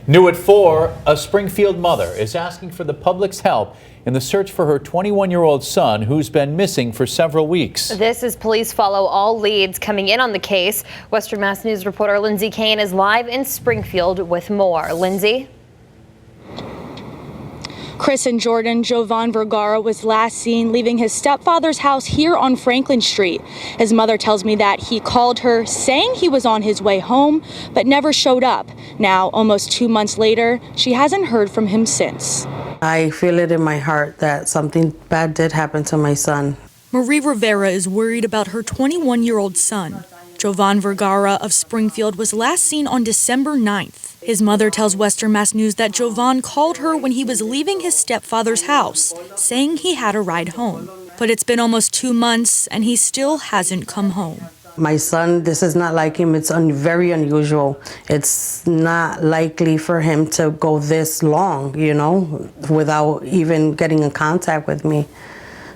New at 4, a Springfield mother is asking for the public's help in the search for her 21-year-old son who's been missing for several weeks. This is police follow all leads coming in on the case. Western Mass News reporter Lindsay Kane is live in Springfield with more. Lindsay? Chris and Jordan, Jovan Vergara was last seen leaving his stepfather's house here on Franklin Street. His mother tells me that he called her saying he was on his way home, but never showed up. Now, almost 2 months later, she hasn't heard from him since. I feel it in my heart that something bad did happen to my son. Marie Rivera is worried about her 21-year-old son. Jovan Vergara of Springfield was last seen on December 9th. His mother tells Western Mass News that Jovan called her when he was leaving his stepfather's house, saying he had a ride home. But it's been almost 2 months, and he still hasn't come home. My son, this is not like him. It's very unusual. It's not likely for him to go this long, without even getting in contact with me.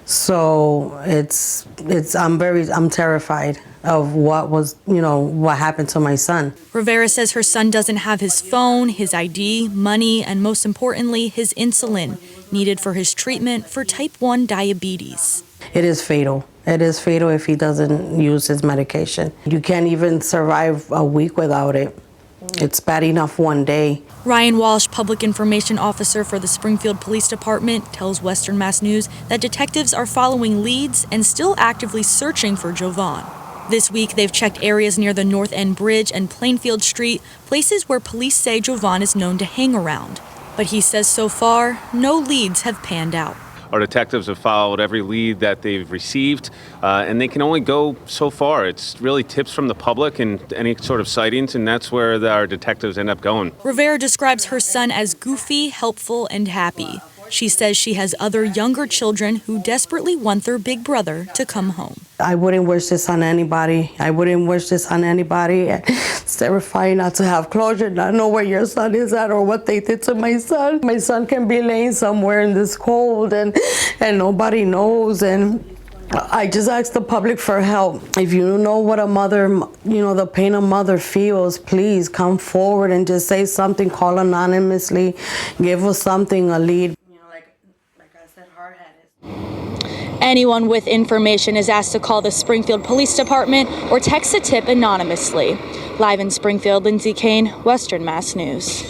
So I'm terrified of what happened to my son. Rivera says her son doesn't have his phone, his ID, money, and most importantly, his insulin needed for his treatment for type 1 diabetes. It is fatal. It is fatal if he doesn't use his medication. You can't even survive a week without it. It's bad enough one day. Ryan Walsh, Public Information Officer for the Springfield Police Department, tells Western Mass News that detectives are following leads and still actively searching for Jovan. This week, they've checked areas near the North End Bridge and Plainfield Street, places where police say Jovan is known to hang around. But he says so far, no leads have panned out. Our detectives have followed every lead that they've received, and they can only go so far. It's really tips from the public and any sort of sightings, and that's where our detectives end up going. Rivera describes her son as goofy, helpful, and happy. She says she has other younger children who desperately want their big brother to come home. I wouldn't wish this on anybody. It's terrifying not to have closure, not know where your son is at or what they did to my son. My son can be laying somewhere in this cold and nobody knows. And I just ask the public for help. If you know what a mother, the pain a mother feels, please come forward and just say something, call anonymously, give us something, a lead. Like I said, hard-headed. Anyone with information is asked to call the Springfield Police Department or text a tip anonymously. Live in Springfield, Lindsay Kane, Western Mass News.